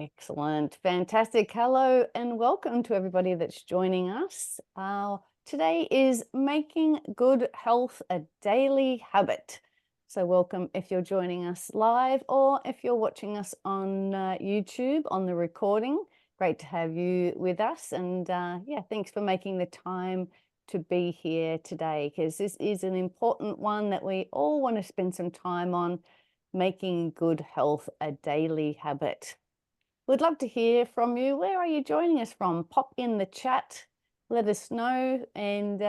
Excellent. Fantastic. Hello and welcome to everybody that's joining us. Today is making good health a daily habit. So, welcome if you're joining us live or if you're watching us on YouTube on the recording. Great to have you with us. And yeah, thanks for making the time to be here today because this is an important one that we all want to spend some time on, making good health a daily habit. We'd love to hear from you. Where are you joining us from? Pop in the chat, let us know. And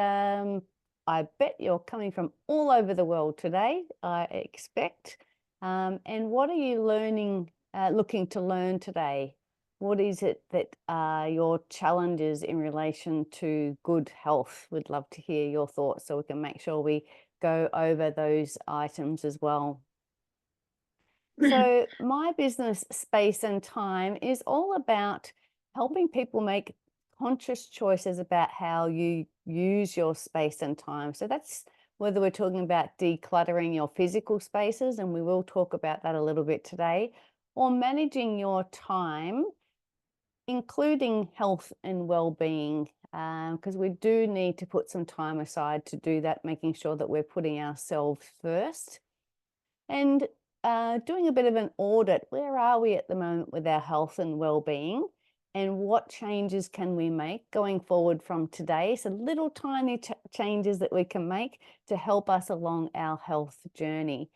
I bet you're coming from all over the world today, I expect. And what are you learning, looking to learn today? What is it that are your challenges in relation to good health? We'd love to hear your thoughts so we can make sure we go over those items as well. So, my business, Space and Time, is all about helping people make conscious choices about how you use your space and time. So, that's whether we're talking about decluttering your physical spaces, and we will talk about that a little bit today, or managing your time, including health and well-being, because we do need to put some time aside to do that, making sure that we're putting ourselves first. And doing a bit of an audit. Where are we at the moment with our health and well-being? And what changes can we make going forward from today? So little tiny changes that we can make to help us along our health journey.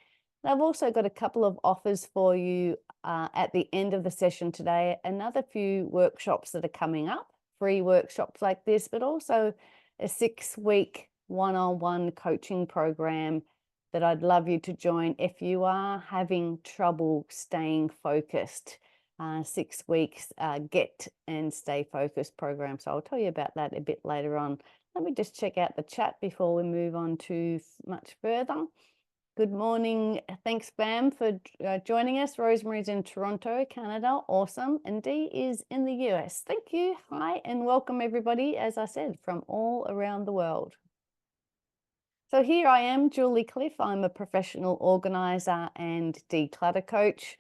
And I've also got a couple of offers for you at the end of the session today. Another few workshops that are coming up, free workshops like this, but also a 6-week one-on-one coaching program that I'd love you to join if you are having trouble staying focused. 6 weeks get and stay focused program. So I'll tell you about that a bit later on. Let me just check out the chat before we move on to much further. Good morning. Thanks, Bam, for joining us. Rosemary's in Toronto, Canada. Awesome. And Dee is in the US. Thank you. Hi, and welcome everybody, as I said, from all around the world. So here I am, Julie Cliff. I'm a professional organizer and declutter coach,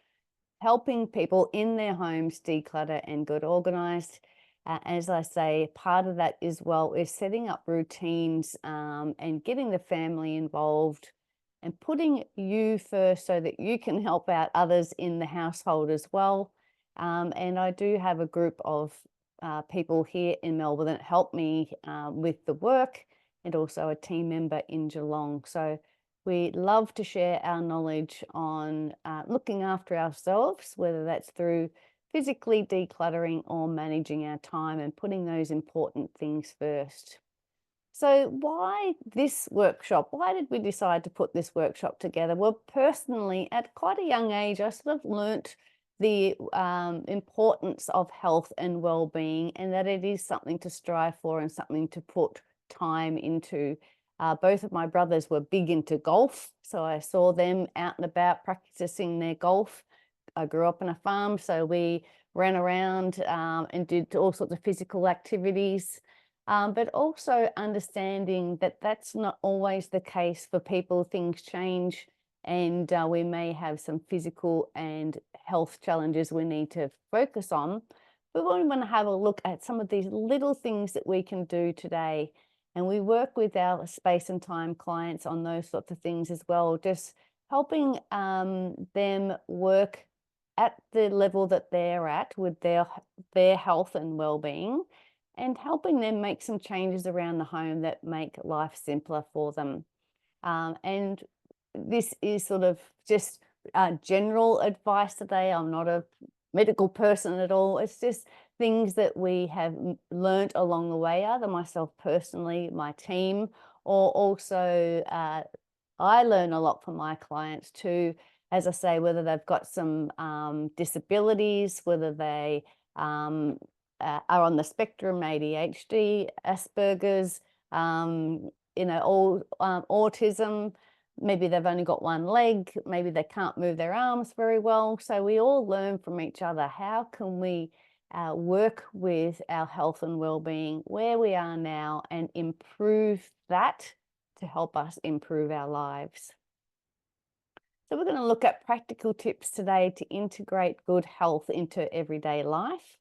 helping people in their homes declutter and get organized. As I say, part of that as well is setting up routines and getting the family involved and putting you first so that you can help out others in the household as well. And I do have a group of people here in Melbourne that help me with the work, and also a team member in Geelong. So we love to share our knowledge on looking after ourselves, whether that's through physically decluttering or managing our time and putting those important things first. So why this workshop? Why did we decide to put this workshop together? Well, personally, at quite a young age, I sort of learnt the importance of health and well-being, and that it is something to strive for and something to put time into. Both of my brothers were big into golf, so I saw them out and about practicing their golf. I grew up on a farm, so we ran around and did all sorts of physical activities, but also understanding that that's not always the case for people. Things change, and we may have some physical and health challenges we need to focus on. We want to have a look at some of these little things that we can do today. And we work with our space and time clients on those sorts of things as well, just helping them work at the level that they're at with their health and well-being, and helping them make some changes around the home that make life simpler for them. And this is sort of just general advice today. I'm not a medical person at all. It's just things that we have learnt along the way, either myself personally, my team, or also I learn a lot from my clients too. As I say, whether they've got some disabilities, whether they are on the spectrum, ADHD, Asperger's, all autism. Maybe they've only got one leg, maybe they can't move their arms very well. So we all learn from each other. How can we work with our health and well-being where we are now and improve that to help us improve our lives? So we're going to look at practical tips today to integrate good health into everyday life.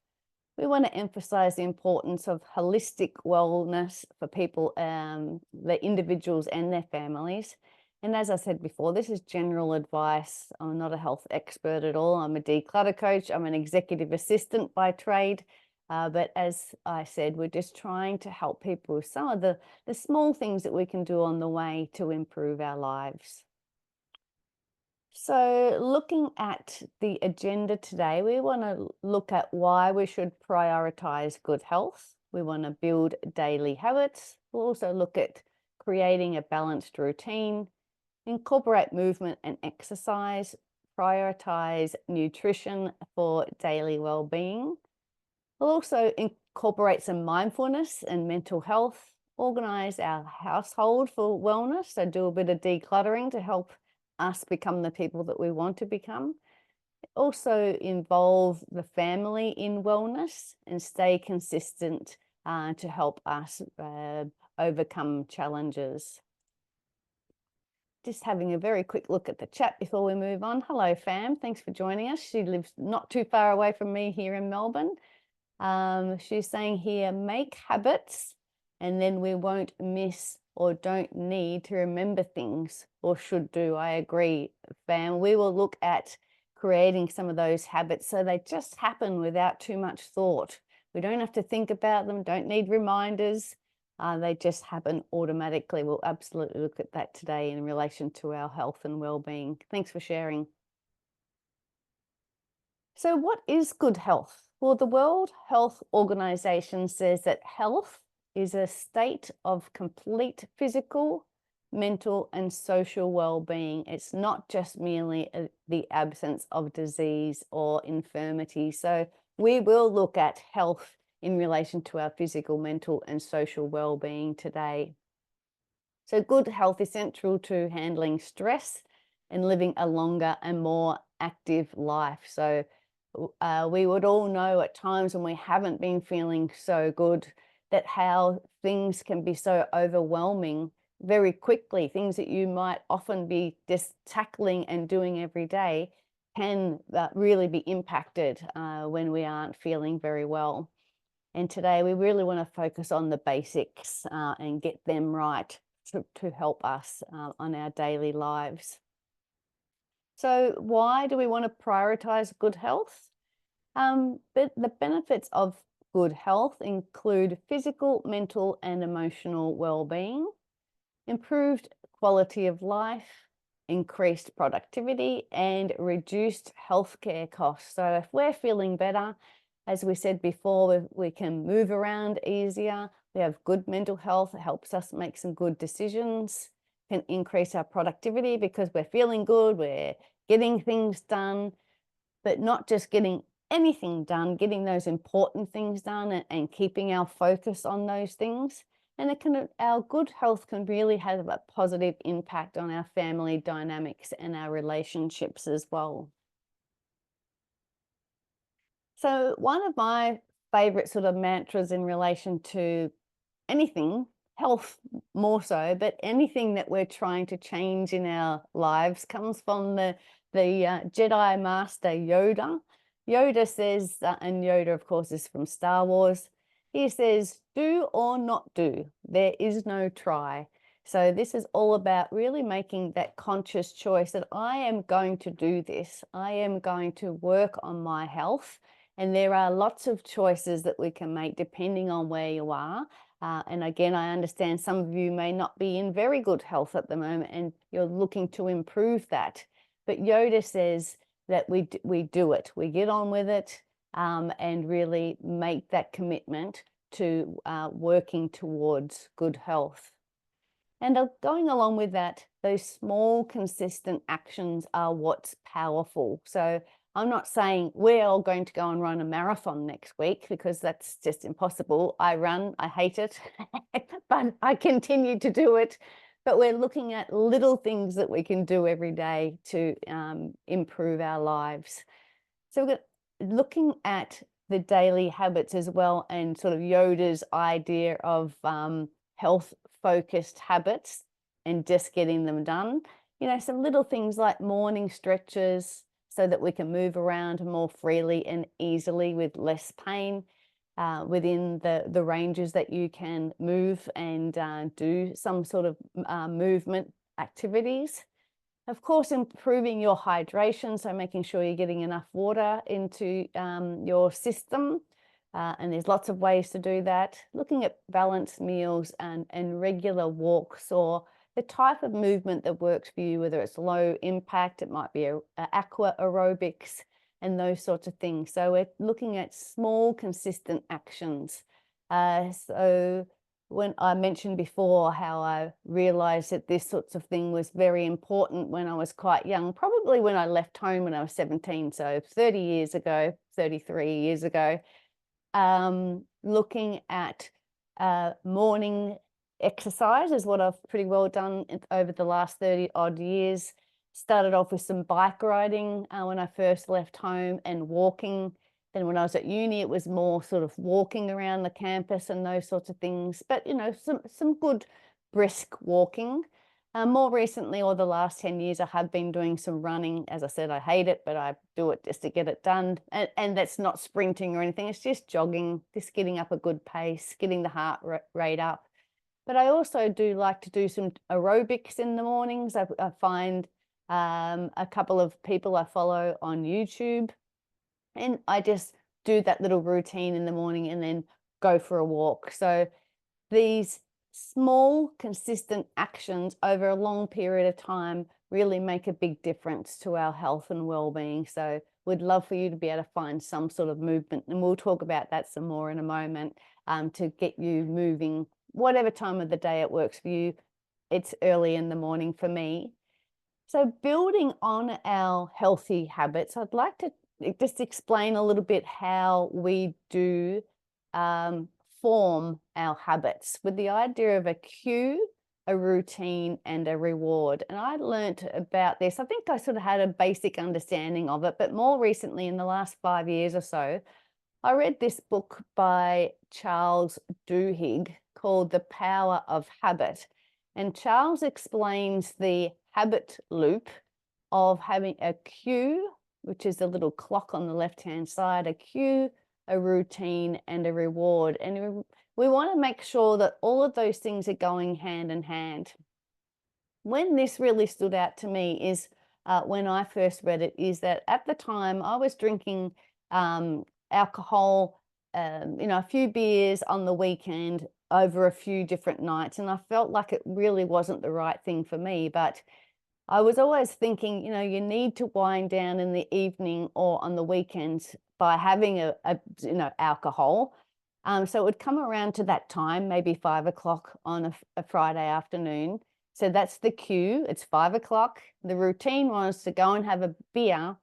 We want to emphasize the importance of holistic wellness for people, the individuals and their families. And as I said before, this is general advice. I'm not a health expert at all. I'm a declutter coach. I'm an executive assistant by trade. But as I said, we're just trying to help people with some of the small things that we can do on the way to improve our lives. So, looking at the agenda today, we want to look at why we should prioritize good health. We want to build daily habits. We'll also look at creating a balanced routine, incorporate movement and exercise, prioritize nutrition for daily well-being. We'll also incorporate some mindfulness and mental health, organize our household for wellness, so do a bit of decluttering to help us become the people that we want to become. Also involve the family in wellness and stay consistent to help us overcome challenges. Just having a very quick look at the chat before we move on. Hello, Fam. Thanks for joining us. She lives not too far away from me here in Melbourne. She's saying here, make habits and then we won't miss or don't need to remember things or should do. I agree, Fam. We will look at creating some of those habits so they just happen without too much thought. We don't have to think about them, don't need reminders. They just happen automatically. We'll absolutely look at that today in relation to our health and well-being. Thanks for sharing. So what is good health? Well, the World Health Organization says that health is a state of complete physical, mental, and social well-being. It's not just merely the absence of disease or infirmity. So we will look at health in relation to our physical, mental, and social well-being today. So good health is central to handling stress and living a longer and more active life. So we would all know at times when we haven't been feeling so good that how things can be so overwhelming very quickly. Things that you might often be just tackling and doing every day can really be impacted when we aren't feeling very well. And today we really want to focus on the basics and get them right to help us on our daily lives. So why do we want to prioritize good health? But the benefits of good health include physical, mental, and emotional well-being, improved quality of life, increased productivity, and reduced healthcare costs. So if we're feeling better, as we said before, we can move around easier. We have good mental health. It helps us make some good decisions, can increase our productivity because we're feeling good, we're getting things done, but not just getting anything done, getting those important things done and keeping our focus on those things. And our good health can really have a positive impact on our family dynamics and our relationships as well. So one of my favorite sort of mantras in relation to anything, health more so, but anything that we're trying to change in our lives comes from the Jedi Master Yoda. Yoda says, and Yoda of course is from Star Wars, he says, do or not do, there is no try. So this is all about really making that conscious choice that I am going to do this. I am going to work on my health. And there are lots of choices that we can make depending on where you are. And again, I understand some of you may not be in very good health at the moment and you're looking to improve that. But Yoda says that we do it, we get on with it and really make that commitment to working towards good health. And going along with that, those small, consistent actions are what's powerful. So I'm not saying we're all going to go and run a marathon next week because that's just impossible. I run, I hate it, but I continue to do it. But we're looking at little things that we can do every day to improve our lives. So we're looking at the daily habits as well and sort of Yoda's idea of health-focused habits and just getting them done. some little things like morning stretches so that we can move around more freely and easily with less pain within the ranges that you can move and do some sort of movement activities. Of course, improving your hydration, so making sure you're getting enough water into your system. And there's lots of ways to do that. Looking at balanced meals and regular walks, or the type of movement that works for you, whether it's low impact, it might be aqua aerobics and those sorts of things. So we're looking at small, consistent actions. So when I mentioned before how I realized that this sorts of thing was very important when I was quite young, probably when I left home when I was 17, so 30 years ago, 33 years ago, looking at morning exercise is what I've pretty well done over the last 30 odd years. Started off with some bike riding when I first left home, and walking. Then when I was at uni, it was more sort of walking around the campus and those sorts of things. But, some good brisk walking. More recently, or the last 10 years, I have been doing some running. As I said, I hate it, but I do it just to get it done. And that's not sprinting or anything. It's just jogging, just getting up a good pace, getting the heart rate up. But I also do like to do some aerobics in the mornings. I find a couple of people I follow on YouTube, and I just do that little routine in the morning and then go for a walk. So these small, consistent actions over a long period of time really make a big difference to our health and well-being. So we'd love for you to be able to find some sort of movement, and we'll talk about that some more in a moment, to get you moving whatever time of the day it works for you. It's early in the morning for me. So building on our healthy habits, I'd like to just explain a little bit how we do form our habits, with the idea of a cue, a routine, and a reward. And I learnt about this. I think I sort of had a basic understanding of it, but more recently, in the last 5 years or so, I read this book by Charles Duhigg called The Power of Habit. And Charles explains the habit loop of having a cue, which is a little clock on the left-hand side, a cue, a routine, and a reward. And we want to make sure that all of those things are going hand in hand. When this really stood out to me is when I first read it, is that at the time I was drinking alcohol, a few beers on the weekend over a few different nights, and I felt like it really wasn't the right thing for me. But I was always thinking, you need to wind down in the evening or on the weekends by having alcohol. So it would come around to that time, maybe 5 o'clock on a Friday afternoon. So that's the cue. It's 5 o'clock. The routine was to go and have a beer,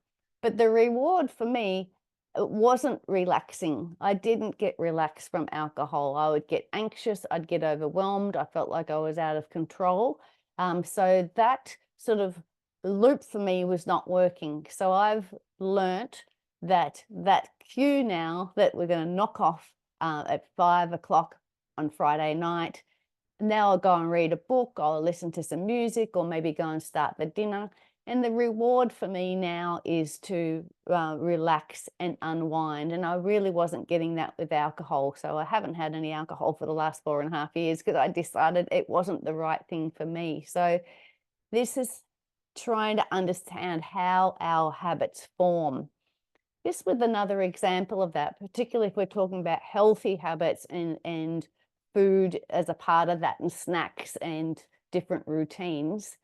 but the reward for me, it wasn't relaxing. I didn't get relaxed from alcohol. I would get anxious. I'd get overwhelmed. I felt like I was out of control. So that sort of loop for me was not working. So I've learnt that cue now that we're going to knock off at 5 o'clock on Friday night. Now I'll go and read a book, I'll listen to some music, or maybe go and start the dinner. And the reward for me now is to relax and unwind. And I really wasn't getting that with alcohol. So I haven't had any alcohol for the last 4.5 years because I decided it wasn't the right thing for me. So this is trying to understand how our habits form. This with another example of that, particularly if we're talking about healthy habits and food as a part of that, and snacks and different routines.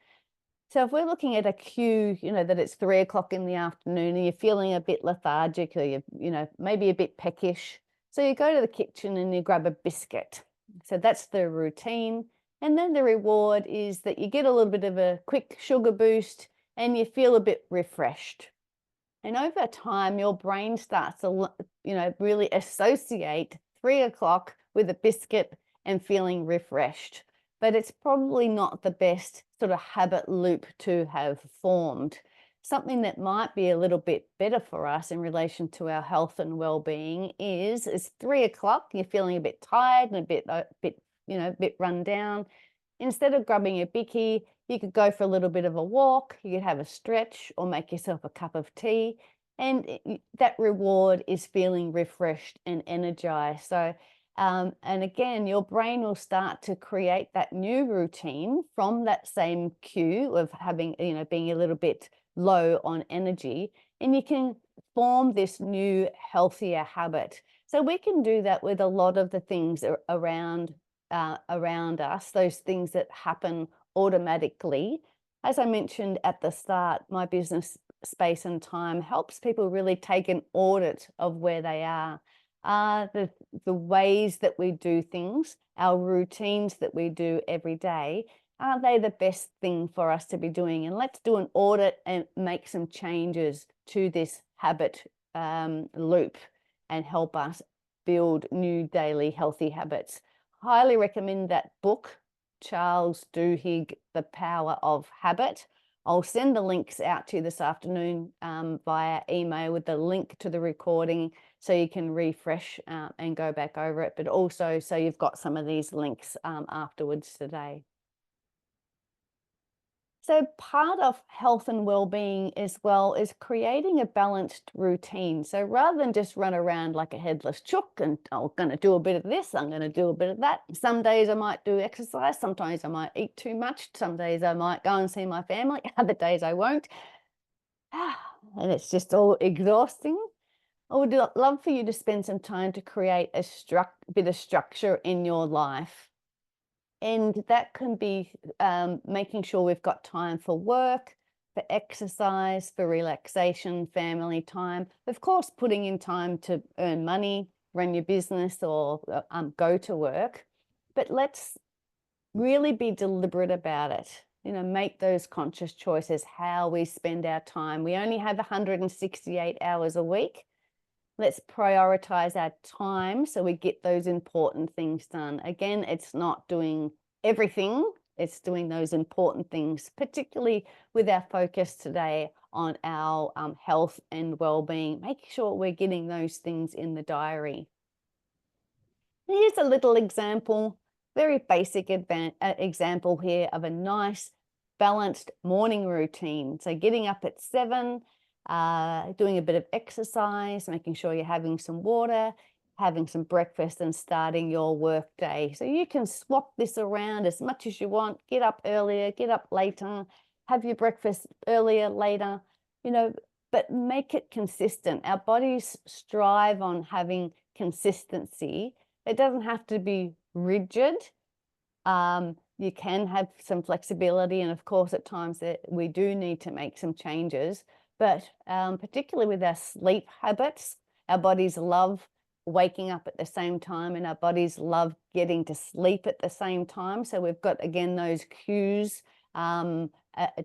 So if we're looking at a cue, that it's 3 o'clock in the afternoon and you're feeling a bit lethargic, or you're, maybe a bit peckish. So you go to the kitchen and you grab a biscuit. So that's the routine. And then the reward is that you get a little bit of a quick sugar boost and you feel a bit refreshed. And over time, your brain starts to, really associate 3 o'clock with a biscuit and feeling refreshed. But it's probably not the best sort of habit loop to have formed. Something that might be a little bit better for us in relation to our health and well-being is 3 o'clock, you're feeling a bit tired and a bit run down. Instead of grabbing a bicky, You could go for a little bit of a walk, you could have a stretch or make yourself a cup of tea. And that reward is feeling refreshed and energized. So, and again, your brain will start to create that new routine from that same cue of having, being a little bit low on energy. And you can form this new, healthier habit. So we can do that with a lot of the things around us, those things that happen automatically. As I mentioned at the start, my business Space and Time helps people really take an audit of where they are. The ways that we do things, our routines that we do every day, are they the best thing for us to be doing? And let's do an audit and make some changes to this habit loop and help us build new daily healthy habits. Highly recommend that book, Charles Duhigg, The Power of Habit. I'll send the links out to you this afternoon via email with the link to the recording so you can refresh and go back over it, but also so you've got some of these links afterwards today. So part of health and well-being as well is creating a balanced routine. So rather than just run around like a headless chook and I'm going to do a bit of this, I'm going to do a bit of that. Some days I might do exercise, sometimes I might eat too much, some days I might go and see my family, other days I won't. And it's just all exhausting. I would love for you to spend some time to create a bit of structure in your life. And that can be making sure we've got time for work, for exercise, for relaxation, family time. Of course, putting in time to earn money, run your business, or go to work. But let's really be deliberate about it. Make those conscious choices, how we spend our time. We only have 168 hours a week. Let's prioritize our time so we get those important things done. Again, it's not doing everything, it's doing those important things, particularly with our focus today on our health and well-being. Make sure we're getting those things in the diary. Here's a little example, very basic example here of a nice balanced morning routine. So getting up at 7, doing a bit of exercise, making sure you're having some water, having some breakfast and starting your work day. So you can swap this around as much as you want, get up earlier, get up later, have your breakfast earlier, later, but make it consistent. Our bodies strive on having consistency. It doesn't have to be rigid. You can have some flexibility, and of course at times that we do need to make some changes, but particularly with our sleep habits, our bodies love waking up at the same time and our bodies love getting to sleep at the same time. So we've got, again, those cues that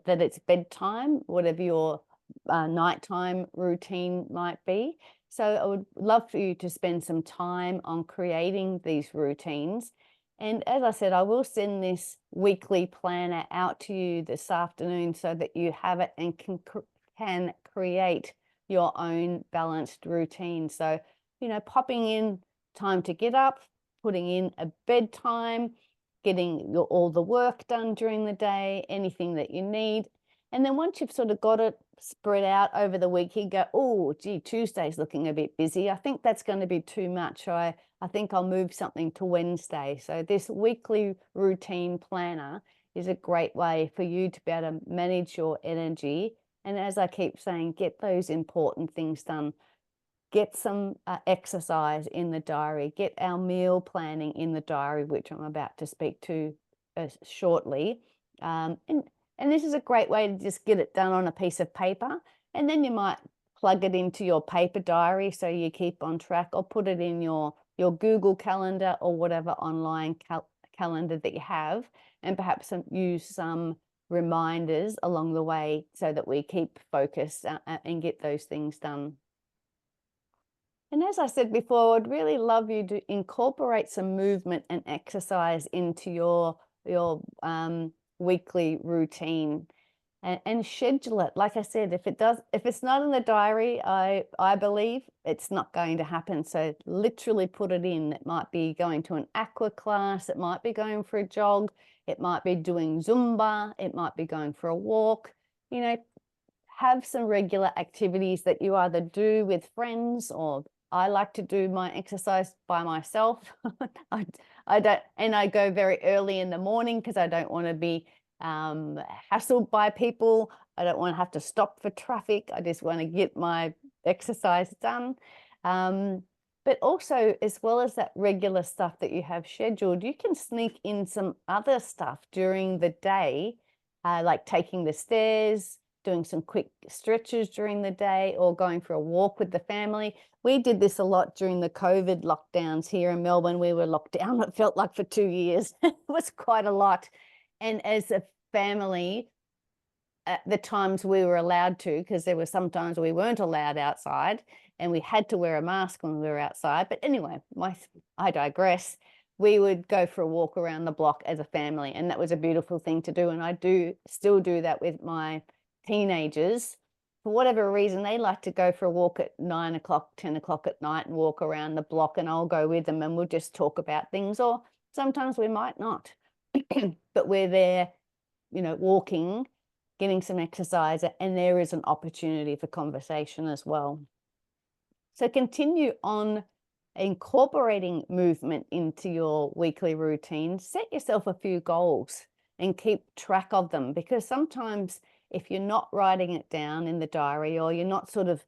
it's bedtime, whatever your nighttime routine might be. So I would love for you to spend some time on creating these routines. And as I said, I will send this weekly planner out to you this afternoon so that you have it and can create your own balanced routine. So, popping in time to get up, putting in a bedtime, getting all the work done during the day, anything that you need. And then once you've sort of got it spread out over the week, you go, oh, gee, Tuesday's looking a bit busy. I think that's going to be too much. I think I'll move something to Wednesday. So this weekly routine planner is a great way for you to be able to manage your energy. And as I keep saying, get those important things done. Get some exercise in the diary. Get our meal planning in the diary, which I'm about to speak to shortly. And this is a great way to just get it done on a piece of paper. And then you might plug it into your paper diary so you keep on track, or put it in your Google Calendar or whatever online calendar that you have, and perhaps use some reminders along the way so that we keep focused and get those things done. And as I said before, I'd really love you to incorporate some movement and exercise into your weekly routine and schedule it. Like I said, if it's not in the diary, I believe it's not going to happen. So literally put it in. It might be going to an aqua class, it might be going for a jog, it might be doing Zumba, it might be going for a walk. You know, have some regular activities that you either do with friends, or I like to do my exercise by myself. I don't, and I go very early in the morning because I don't want to be hassled by people. I don't want to have to stop for traffic. I just want to get my exercise done. But also, as well as that regular stuff that you have scheduled, you can sneak in some other stuff during the day, like taking the stairs, doing some quick stretches during the day, or going for a walk with the family. We did this a lot during the COVID lockdowns here in Melbourne. We were locked down, it felt like, for 2 years. It was quite a lot. And as a family, at the times we were allowed to, because there were some times we weren't allowed outside and we had to wear a mask when we were outside. But anyway, I digress. We would go for a walk around the block as a family, and that was a beautiful thing to do. And I do still do that with my teenagers. For whatever reason, they like to go for a walk at 9 o'clock, 10 o'clock at night and walk around the block, and I'll go with them and we'll just talk about things, or sometimes we might not. But we're there, you know, walking, getting some exercise, and there is an opportunity for conversation as well. So continue on incorporating movement into your weekly routine. Set yourself a few goals and keep track of them, because sometimes if you're not writing it down in the diary, or you're not sort of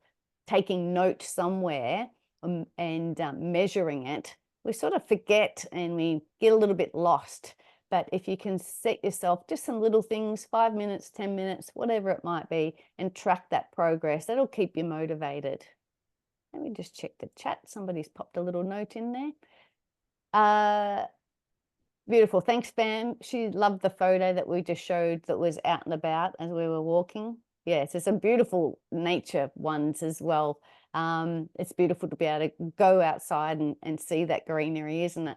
taking note somewhere and measuring it, we sort of forget and we get a little bit lost. But if you can set yourself just some little things, 5 minutes, 10 minutes, whatever it might be, and track that progress, that'll keep you motivated. Let me just check the chat. Somebody's popped a little note in there. Beautiful. Thanks, Pam. She loved the photo that we just showed that was out and about as we were walking. Yes, there's some beautiful nature ones as well. It's beautiful to be able to go outside and see that greenery, isn't it?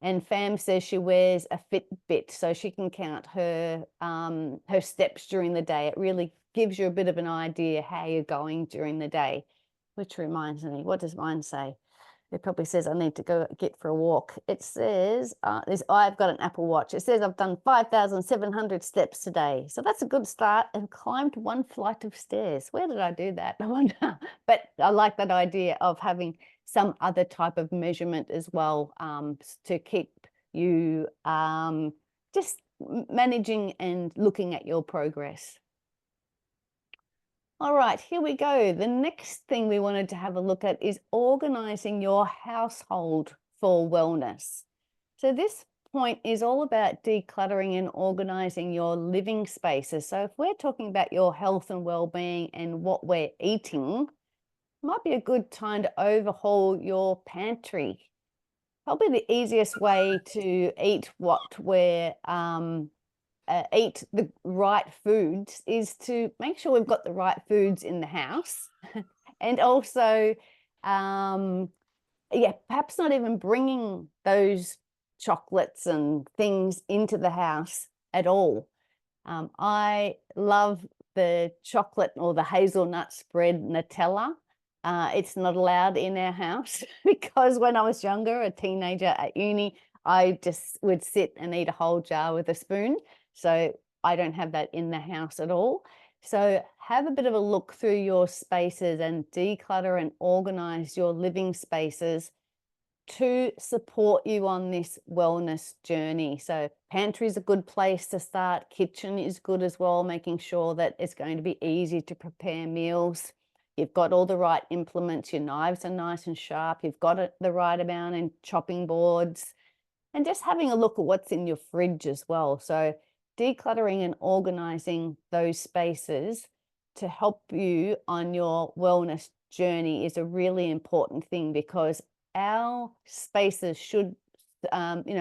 And Fam says she wears a Fitbit so she can count her steps during the day. It really gives you a bit of an idea how you're going during the day. Which reminds me, what does mine say? It probably says I need to go get for a walk. It says, I've got an Apple Watch. It says I've done 5,700 steps today. So that's a good start, and climbed 1 flight of stairs. Where did I do that? I wonder. But I like that idea of having some other type of measurement as well, to keep you just managing and looking at your progress. All right, here we go. The next thing we wanted to have a look at is organizing your household for wellness. So this point is all about decluttering and organizing your living spaces. So if we're talking about your health and well-being and what we're eating, it might be a good time to overhaul your pantry. Probably the easiest way to eat what we're eat the right foods is to make sure we've got the right foods in the house. And also, perhaps not even bringing those chocolates and things into the house at all. I love the chocolate or the hazelnut spread Nutella. It's not allowed in our house because when I was younger, a teenager at uni, I just would sit and eat a whole jar with a spoon. So I don't have that in the house at all. So have a bit of a look through your spaces and declutter and organize your living spaces to support you on this wellness journey. So pantry is a good place to start. Kitchen is good as well, making sure that it's going to be easy to prepare meals. You've got all the right implements. Your knives are nice and sharp. You've got the right amount in chopping boards. And just having a look at what's in your fridge as well. So decluttering and organizing those spaces to help you on your wellness journey is a really important thing, because our spaces should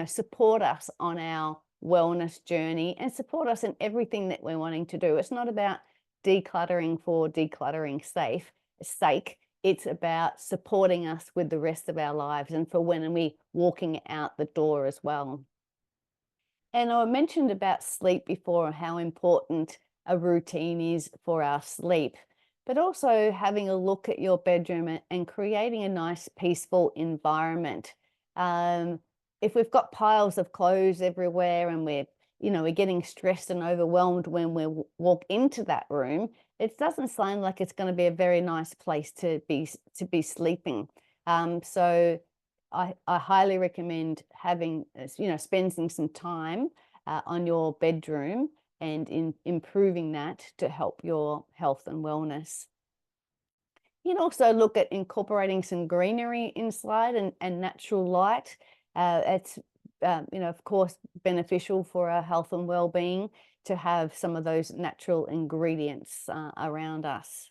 support us on our wellness journey and support us in everything that we're wanting to do. It's not about decluttering for decluttering's sake. It's about supporting us with the rest of our lives and for when we're walking out the door as well. And I mentioned about sleep before, how important a routine is for our sleep, but also having a look at your bedroom and creating a nice, peaceful environment. If we've got piles of clothes everywhere and we're we're getting stressed and overwhelmed when we walk into that room, it doesn't sound like it's going to be a very nice place to be sleeping. So I highly recommend having, spending some time on your bedroom and in improving that to help your health and wellness. You can also look at incorporating some greenery inside and natural light. It's, of course, beneficial for our health and well-being to have some of those natural ingredients around us.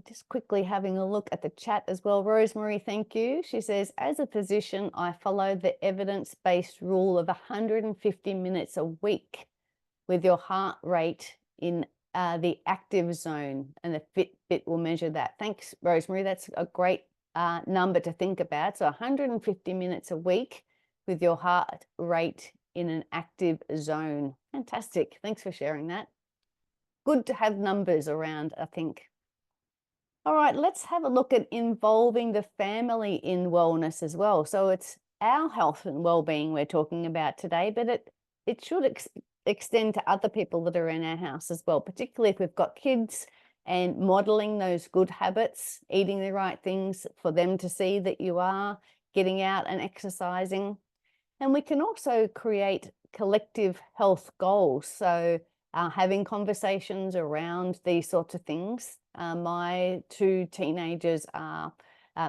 Just quickly having a look at the chat as well. Rosemary, thank you. She says, as a physician, I follow the evidence-based rule of 150 minutes a week with your heart rate in the active zone, and the Fitbit will measure that. Thanks, Rosemary. That's a great number to think about. So 150 minutes a week with your heart rate in an active zone. Fantastic. Thanks for sharing that. Good to have numbers around, I think. All right, let's have a look at involving the family in wellness as well. So it's our health and well-being we're talking about today, but it should extend to other people that are in our house as well, particularly if we've got kids, and modeling those good habits, eating the right things for them to see that you are getting out and exercising. And we can also create collective health goals. So having conversations around these sorts of things. My two teenagers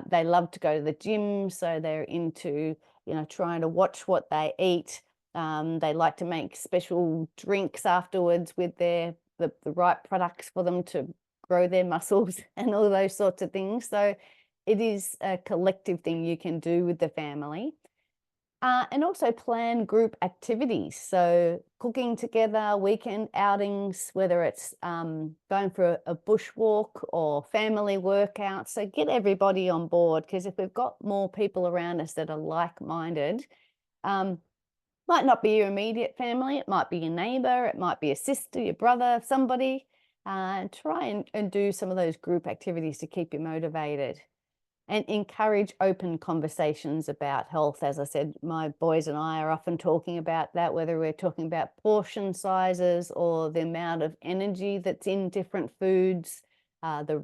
they love to go to the gym, so they're into, trying to watch what they eat. They like to make special drinks afterwards with the right products for them to grow their muscles and all those sorts of things. So it is a collective thing you can do with the family. And also plan group activities. So cooking together, weekend outings, whether it's going for a bushwalk or family workouts. So get everybody on board, because if we've got more people around us that are like-minded, might not be your immediate family, it might be your neighbor, it might be a sister, your brother, somebody. Try and do some of those group activities to keep you motivated. And encourage open conversations about health. As I said, my boys and I are often talking about that, whether we're talking about portion sizes or the amount of energy that's in different foods, the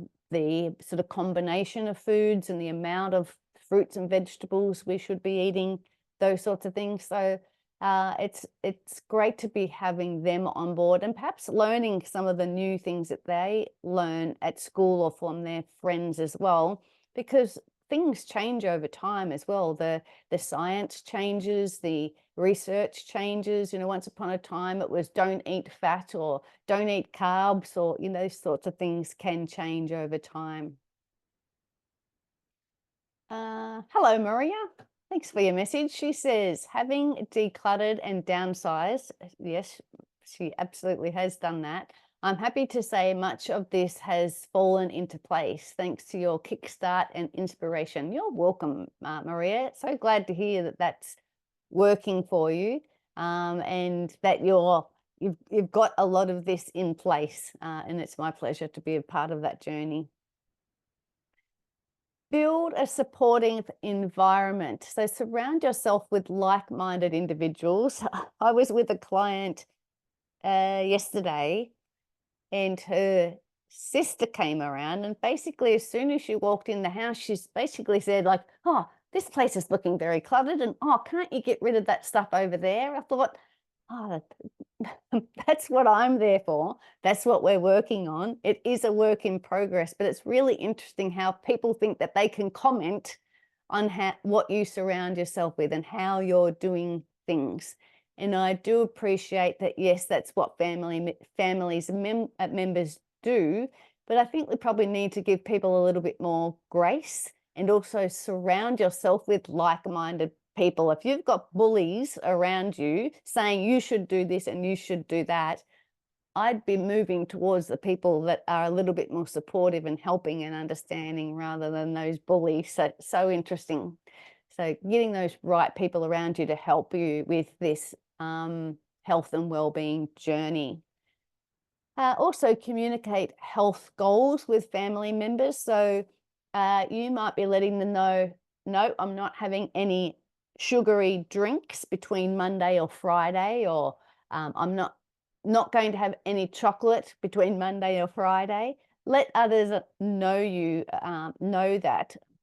sort of combination of foods and the amount of fruits and vegetables we should be eating, those sorts of things. So it's great to be having them on board and perhaps learning some of the new things that they learn at school or from their friends as well, because things change over time as well. The science changes, the research changes. Once upon a time it was don't eat fat or don't eat carbs, or those sorts of things can change over time. Hello, Maria. Thanks for your message. She says, having decluttered and downsized, yes, she absolutely has done that. I'm happy to say much of this has fallen into place thanks to your kickstart and inspiration. You're welcome, Maria. So glad to hear that that's working for you, and that you've got a lot of this in place, and it's my pleasure to be a part of that journey. Build a supportive environment. So surround yourself with like-minded individuals. I was with a client yesterday, and her sister came around, and basically as soon as she walked in the house, she's basically said, like, oh, this place is looking very cluttered, and oh, can't you get rid of that stuff over there? I thought, oh, that's what I'm there for. That's what we're working on. It is a work in progress, but it's really interesting how people think that they can comment on what you surround yourself with and how you're doing things. And I do appreciate that, yes, that's what families members do, but I think we probably need to give people a little bit more grace, and also surround yourself with like-minded people. If you've got bullies around you saying you should do this and you should do that, I'd be moving towards the people that are a little bit more supportive and helping and understanding, rather than those bullies. So interesting. So getting those right people around you to help you with this health and well-being journey. Also communicate health goals with family members. So you might be letting them know, no, I'm not having any sugary drinks between Monday or Friday, or I'm not going to have any chocolate between Monday or Friday. Let others know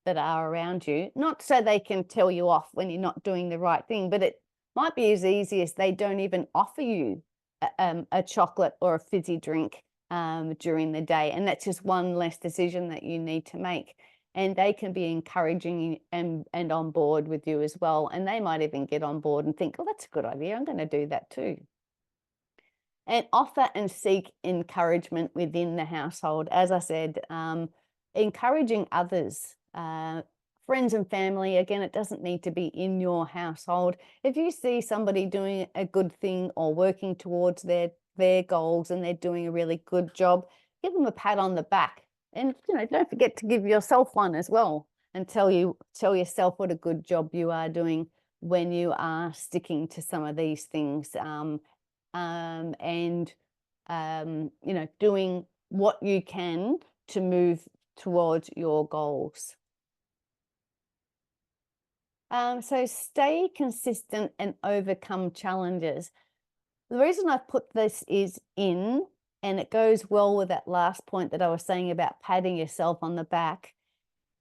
that are around you, not so they can tell you off when you're not doing the right thing, but it might be as easy as they don't even offer you a chocolate or a fizzy drink during the day, and that's just one less decision that you need to make. And they can be encouraging and on board with you as well, and they might even get on board and think, oh, that's a good idea, I'm going to do that too. And offer and seek encouragement within the household. As I said, encouraging others, friends and family. Again, it doesn't need to be in your household. If you see somebody doing a good thing or working towards their goals and they're doing a really good job, give them a pat on the back. And don't forget to give yourself one as well, and tell yourself what a good job you are doing when you are sticking to some of these things. And doing what you can to move towards your goals. So stay consistent and overcome challenges. The reason I've put this is in, and it goes well with that last point that I was saying about patting yourself on the back.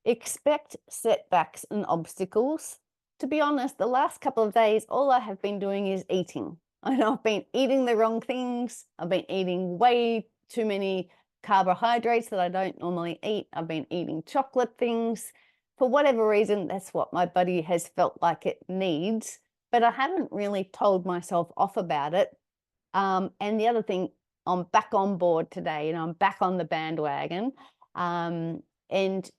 Expect setbacks and obstacles. To be honest, the last couple of days, all I have been doing is eating. I know I've been eating the wrong things. I've been eating way too many carbohydrates that I don't normally eat. I've been eating chocolate things. For whatever reason, that's what my body has felt like it needs, but I haven't really told myself off about it. And the other thing, I'm back on board today, I'm back on the bandwagon. And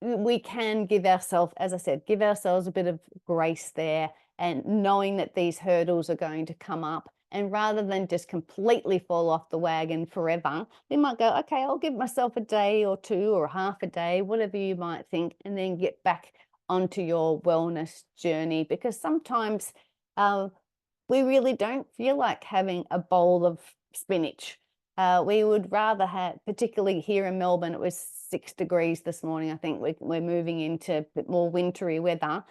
we can give ourselves, as I said, give ourselves a bit of grace there, and knowing that these hurdles are going to come up. And rather than just completely fall off the wagon forever, we might go, okay, I'll give myself a day or two or half a day, whatever you might think, and then get back onto your wellness journey. Because sometimes we really don't feel like having a bowl of spinach. We would rather have, particularly here in Melbourne, it was 6 degrees this morning. I think we're moving into a bit more wintry weather.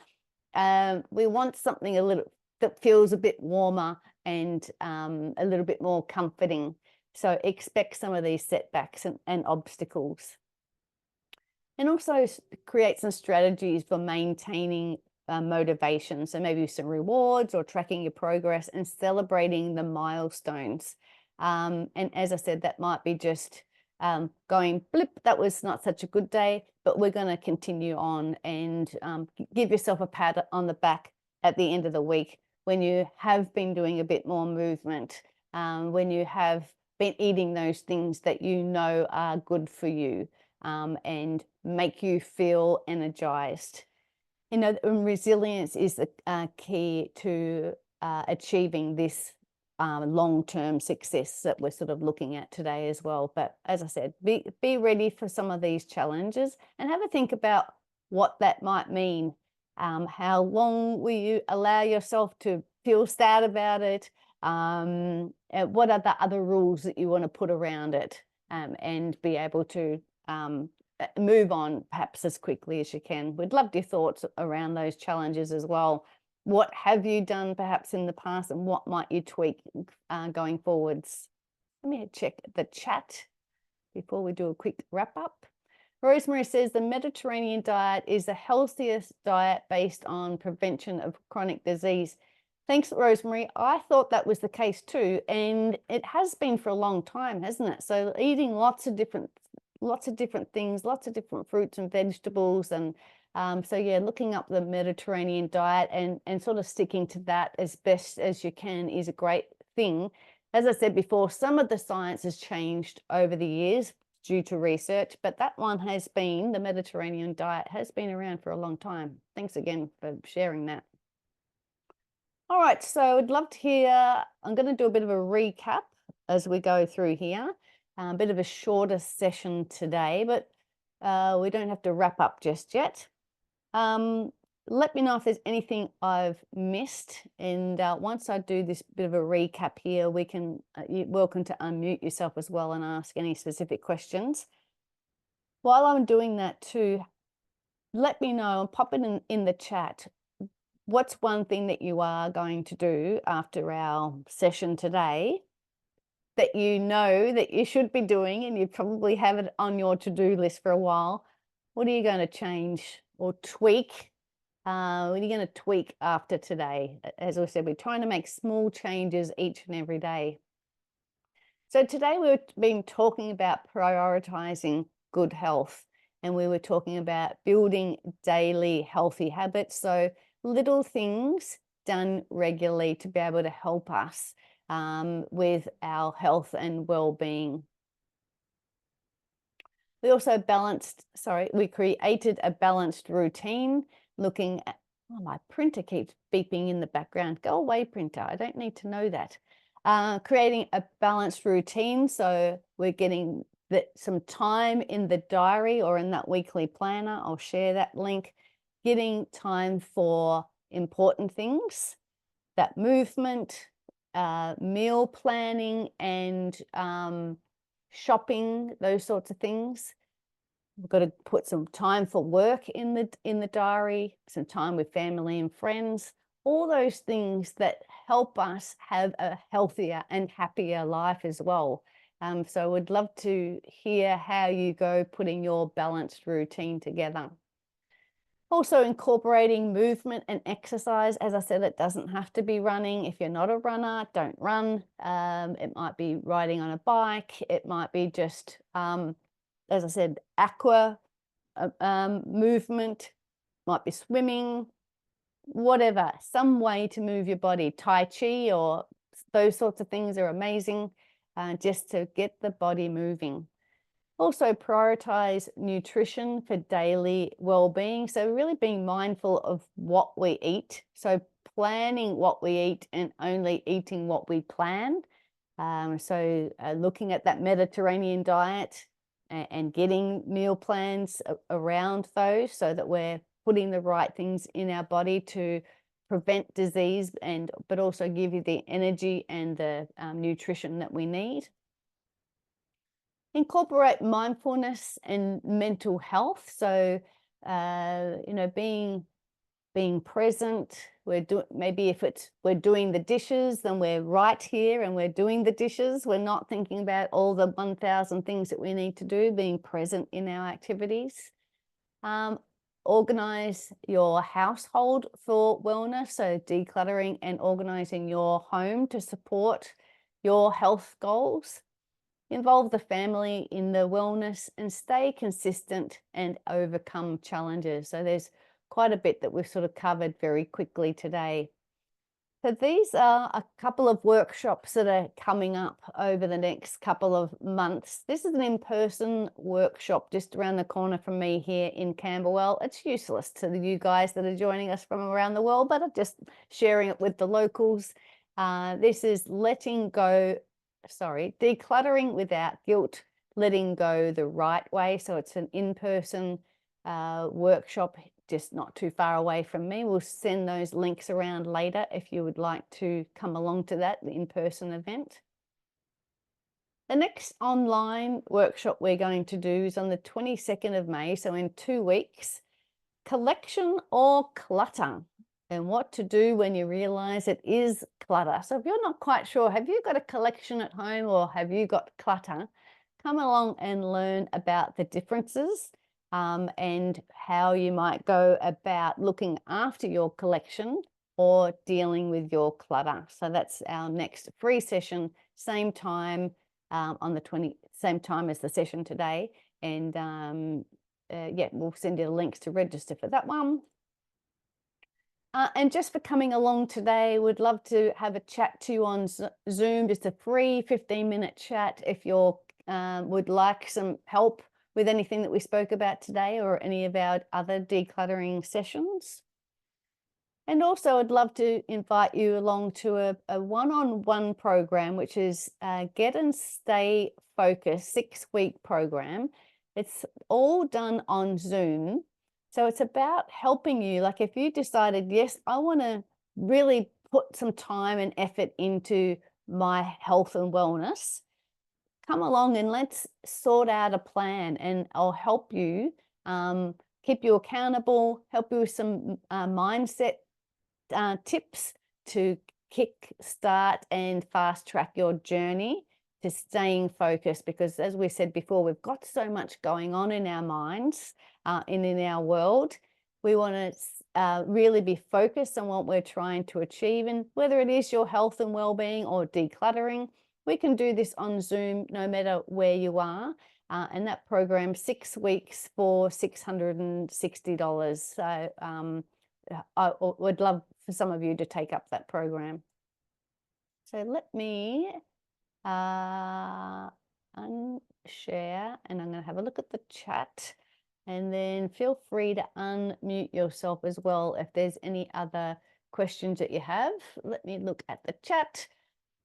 We want something that feels a bit warmer and a little bit more comforting. So expect some of these setbacks and obstacles. And also create some strategies for maintaining motivation. So maybe some rewards or tracking your progress and celebrating the milestones. And as I said, that might be just going blip, that was not such a good day, but we're going to continue on, and give yourself a pat on the back at the end of the week when you have been doing a bit more movement, when you have been eating those things that you know are good for you, and make you feel energized. Resilience is the key to achieving this long-term success that we're sort of looking at today as well. But as I said, be ready for some of these challenges and have a think about what that might mean. How long will you allow yourself to feel sad about it? What are the other rules that you want to put around it, and be able to move on perhaps as quickly as you can. We'd love your thoughts around those challenges as well. What have you done perhaps in the past, and what might you tweak going forwards? Let me check the chat before we do a quick wrap up. Rosemary says the Mediterranean diet is the healthiest diet based on prevention of chronic disease. Thanks, Rosemary. I thought that was the case too, and it has been for a long time, hasn't it? So eating lots of different things, lots of different fruits and vegetables, and so yeah, looking up the Mediterranean diet and sort of sticking to that as best as you can is a great thing. As I said before, some of the science has changed over the years due to research, but that one has been, the Mediterranean diet has been around for a long time. Thanks again for sharing that. All right, so I'd love to hear, I'm going to do a bit of a recap as we go through here. A bit of a shorter session today, but we don't have to wrap up just yet. Let me know if there's anything I've missed, and once I do this bit of a recap here, we can, you're welcome to unmute yourself as well and ask any specific questions. While I'm doing that too, let me know and pop it in the chat. what's one thing that you are going to do after our session today that you know that you should be doing, and you probably have it on your to-do list for a while? What are you going to change or tweak? What are you going to tweak after today? As I said, we're trying to make small changes each and every day. So today we've been talking about prioritizing good health, and we were talking about building daily healthy habits. So little things done regularly to be able to help us with our health and well-being. We also we created a balanced routine looking at, oh, my printer keeps beeping in the background. Go away, printer. I don't need to know that. Creating a balanced routine. So we're getting some time in the diary or in that weekly planner. I'll share that link. Getting time for important things, that movement, meal planning, and shopping, those sorts of things. We've got to put some time for work in the diary, some time with family and friends, all those things that help us have a healthier and happier life as well. So I would love to hear how you go putting your balanced routine together. Also incorporating movement and exercise. As I said, it doesn't have to be running. If you're not a runner, don't run. It might be riding on a bike. It might be just, as I said, aqua movement, might be swimming, whatever, some way to move your body. Tai Chi or those sorts of things are amazing, just to get the body moving. Also prioritize nutrition for daily well-being. So really being mindful of what we eat. So planning what we eat and only eating what we plan. Looking at that Mediterranean diet and getting meal plans around those so that we're putting the right things in our body to prevent disease but also give you the energy and the nutrition that we need. Incorporate mindfulness and mental health. So, being present. Maybe if we're doing the dishes, then we're right here and we're doing the dishes. We're not thinking about all the 1,000 things that we need to do, being present in our activities. Organize your household for wellness. So decluttering and organizing your home to support your health goals. Involve the family in the wellness and stay consistent and overcome challenges. So there's quite a bit that we've sort of covered very quickly today. So these are a couple of workshops that are coming up over the next couple of months. This is an in-person workshop just around the corner from me here in Camberwell. It's useless to you guys that are joining us from around the world, but I'm just sharing it with the locals. This is decluttering without guilt, letting go the right way. So it's an in-person workshop, just not too far away from me. We'll send those links around later if you would like to come along to that, the in-person event. The next online workshop we're going to do is on the 22nd of May, so in 2 weeks. Collection or clutter, and what to do when you realize it is clutter. So if you're not quite sure, have you got a collection at home or have you got clutter? Come along and learn about the differences and how you might go about looking after your collection or dealing with your clutter. So that's our next free session, same time same time as the session today. And yeah, we'll send you the links to register for that one. And just for coming along today, would love to have a chat to you on Zoom, just a free 15-minute chat if you would like some help with anything that we spoke about today or any of our other decluttering sessions. And also I'd love to invite you along to a one-on-one program, which is Get and Stay Focused 6-week program. It's all done on Zoom. So it's about helping you, like if you decided, yes, I want to really put some time and effort into my health and wellness, come along and let's sort out a plan, and I'll help you, keep you accountable, help you with some mindset tips to kick start and fast track your journey to staying focused, because as we said before, we've got so much going on in our minds and in our world. We want to really be focused on what we're trying to achieve, and whether it is your health and well-being or decluttering, we can do this on Zoom no matter where you are. And that program, 6 weeks for $660. So I would love for some of you to take up that program. So let me unshare, and I'm going to have a look at the chat, and then feel free to unmute yourself as well if there's any other questions that you have. Let me look at the chat.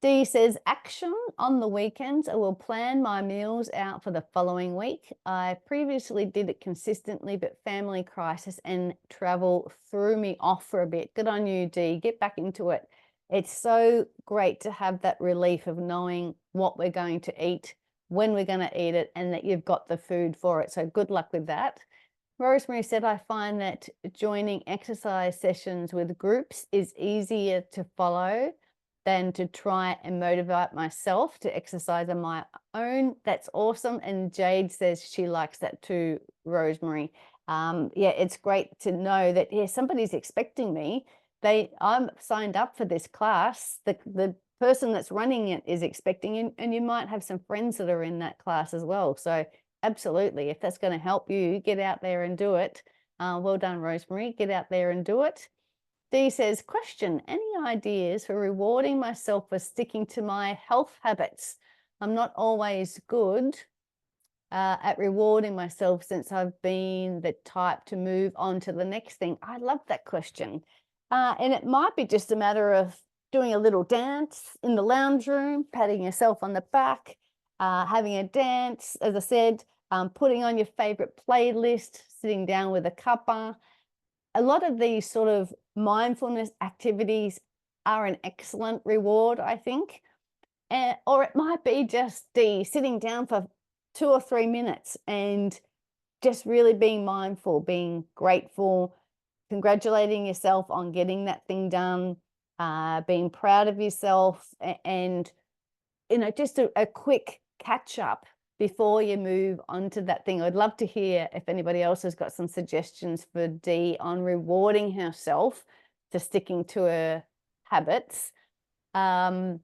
Dee says, action on the weekends. I will plan my meals out for the following week. I previously did it consistently, but family crisis and travel threw me off for a bit. Good on you, Dee. Get back into it. It's so great to have that relief of knowing what we're going to eat, when we're going to eat it, and that you've got the food for it. So good luck with that. Rosemary said, I find that joining exercise sessions with groups is easier to follow than to try and motivate myself to exercise on my own. That's awesome. And Jade says she likes that too, Rosemary. Yeah, it's great to know that, yeah, somebody's expecting me. I'm signed up for this class. The person that's running it is expecting you, and you might have some friends that are in that class as well. So absolutely, if that's going to help you, get out there and do it. Well done, Rosemary. Get out there and do it. Dee says, question, any ideas for rewarding myself for sticking to my health habits? I'm not always good at rewarding myself since I've been the type to move on to the next thing. I love that question. And it might be just a matter of doing a little dance in the lounge room, patting yourself on the back, having a dance, as I said, putting on your favorite playlist, sitting down with a cuppa. A lot of these sort of mindfulness activities are an excellent reward, I think. Or it might be just sitting down for 2 or 3 minutes and just really being mindful, being grateful, congratulating yourself on getting that thing done, being proud of yourself, and, you know, just a quick catch up before you move on to that thing. I'd love to hear if anybody else has got some suggestions for Dee on rewarding herself to sticking to her habits. And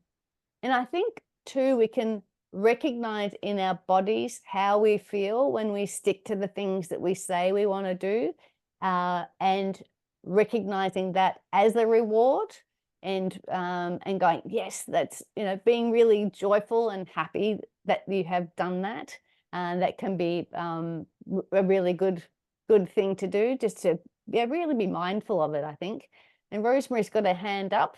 I think too, we can recognize in our bodies how we feel when we stick to the things that we say we want to do, and recognizing that as a reward, and going, yes, that's, you know, being really joyful and happy that you have done that. And that can be a really good thing to do, just to, yeah, really be mindful of it, I think. And Rosemary's got her hand up.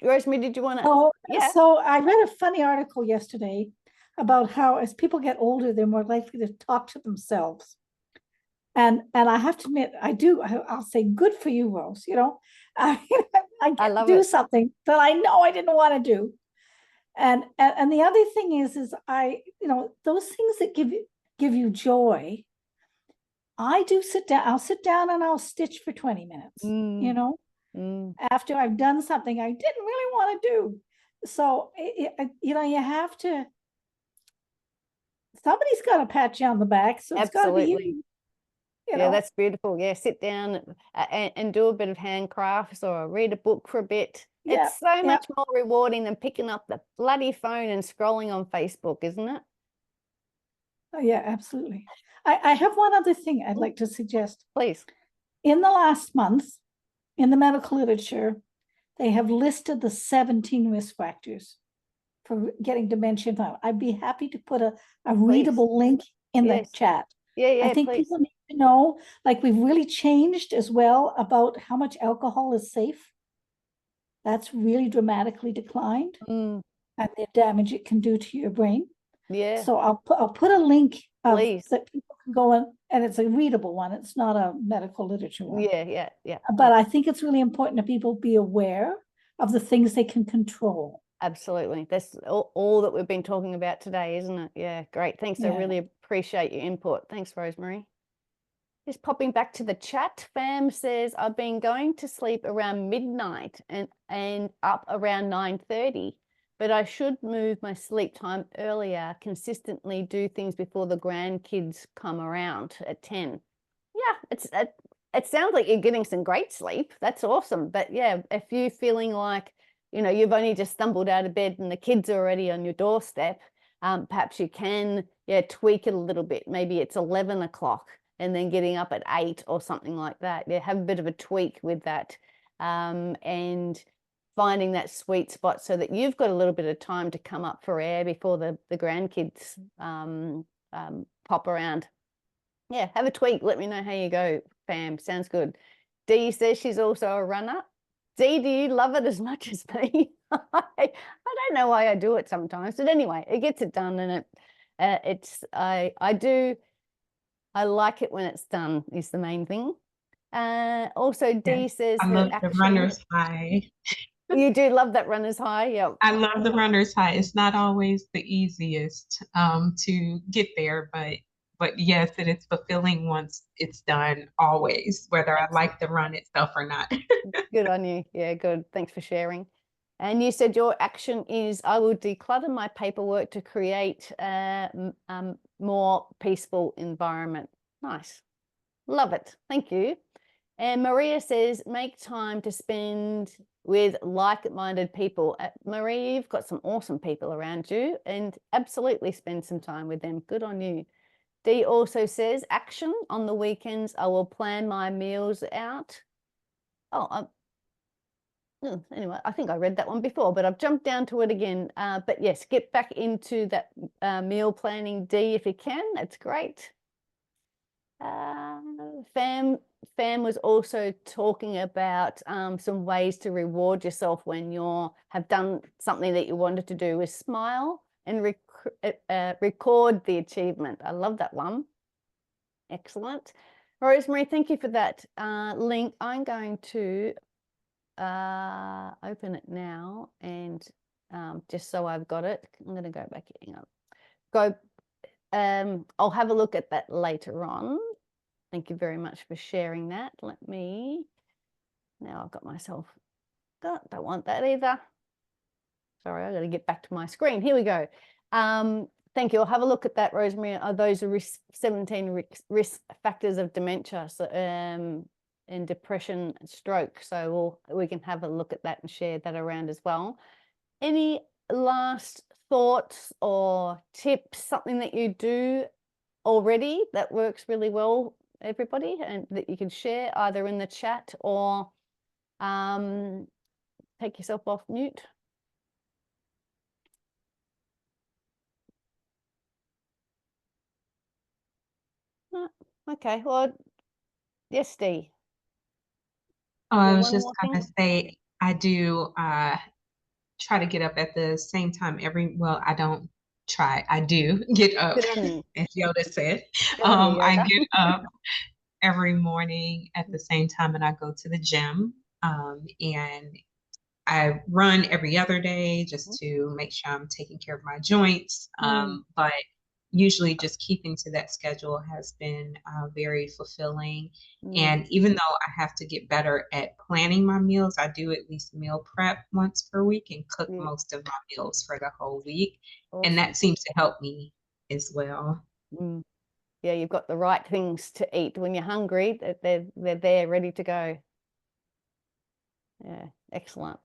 Rosemary, did you want to? Oh, yeah. So I read a funny article yesterday about how as people get older, they're more likely to talk to themselves. And I have to admit, I'll say, good for you, Rose. You know, I get to do something that I know I didn't want to do. And the other thing is those things that give you joy. I do sit down. I'll sit down and I'll stitch for 20 minutes. You know, after I've done something I didn't really want to do. So you have to. Somebody's got to pat you on the back. So it's got to be you. Yeah, that's beautiful. Yeah, sit down and do a bit of handcrafts or read a book for a bit. Yeah, it's so much more rewarding than picking up the bloody phone and scrolling on Facebook, isn't it? Oh, yeah, absolutely. I have one other thing I'd like to suggest. Please. In the last month, in the medical literature, they have listed the 17 risk factors for getting dementia. I'd be happy to put a readable link in the chat. Yeah, I think people need to know, like, we've really changed as well about how much alcohol is safe. That's really dramatically declined, and the damage it can do to your brain. Yeah. So I'll put a link that people can go in, and it's a readable one. It's not a medical literature one. Yeah. But I think it's really important that people be aware of the things they can control. Absolutely. That's all that we've been talking about today, isn't it? Yeah, great. Thanks. Yeah. I really appreciate your input. Thanks, Rosemary. Just popping back to the chat, Fam says, I've been going to sleep around midnight and up around 9:30, but I should move my sleep time earlier, consistently do things before the grandkids come around at 10. Yeah, it sounds like you're getting some great sleep. That's awesome. But yeah, if you're feeling like, you've only just stumbled out of bed and the kids are already on your doorstep, perhaps you can, tweak it a little bit. Maybe it's 11 o'clock and then getting up at 8 or something like that. Yeah, have a bit of a tweak with that, and finding that sweet spot so that you've got a little bit of time to come up for air before the grandkids pop around. Yeah, have a tweak. Let me know how you go, Pam. Sounds good. Dee says she's also a runner. Dee, do you love it as much as me? I don't know why I do it sometimes, but anyway, it gets it done, and I like it when it's done is the main thing. Also, Dee says I her love the action. runner's high. You do love that runner's high, yeah. I love the runner's high. It's not always the easiest to get there, but yes, it is fulfilling once it's done, always, whether I like the run itself or not. Good on you. Yeah, good. Thanks for sharing. And you said your action is, I will declutter my paperwork to create a more peaceful environment. Nice. Love it. Thank you. And Maria says, make time to spend with like-minded people. Maria, you've got some awesome people around you, and absolutely spend some time with them. Good on you. Dee also says, action on the weekends, I will plan my meals out. Anyway, I think I read that one before, but I've jumped down to it again. But yes, get back into that meal planning, Dee, if you can. That's great. Fam was also talking about some ways to reward yourself when you have done something that you wanted to do, is smile and record the achievement. I love that one. Excellent. Rosemary, thank you for that link. I'm going to open it now, and just so I've got it, I'm going to go back. I'll have a look at that later on. Thank you very much for sharing that. Now I've got myself, don't want that either. Sorry, I got to get back to my screen. Here we go. Thank you. I'll have a look at that, Rosemary. Those are 17 risk factors of dementia, so, and depression and stroke. So we can have a look at that and share that around as well. Any last thoughts or tips, something that you do already that works really well, everybody, and that you can share either in the chat or take yourself off mute? No? Okay, well, yes, Dee. Oh, I was just gonna say, I do try to get up at the same time I don't try, I do get up, as Yoda said. I get up every morning at the same time, and I go to the gym, and I run every other day just to make sure I'm taking care of my joints. But usually just keeping to that schedule has been very fulfilling. And even though I have to get better at planning my meals, I do at least meal prep once per week and cook most of my meals for the whole week. Awesome. And that seems to help me as well. Yeah, you've got the right things to eat when you're hungry. They're there, ready to go. Yeah, excellent.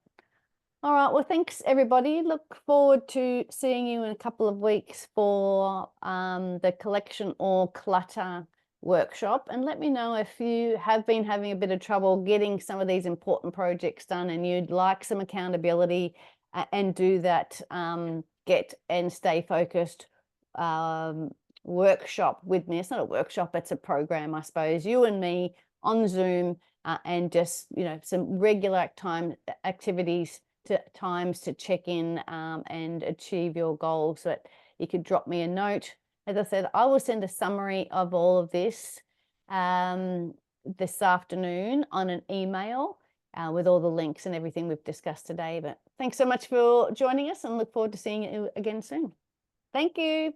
All right, well, thanks, everybody. Look forward to seeing you in a couple of weeks for the collection or clutter workshop. And let me know if you have been having a bit of trouble getting some of these important projects done and you'd like some accountability and do that get and stay focused workshop with me. It's not a workshop, it's a program, I suppose. You and me on Zoom and just, some regular activities times to check in and achieve your goals, so that you could drop me a note. As I said, I will send a summary of all of this this afternoon on an email with all the links and everything we've discussed today. But thanks so much for joining us, and look forward to seeing you again soon. Thank you.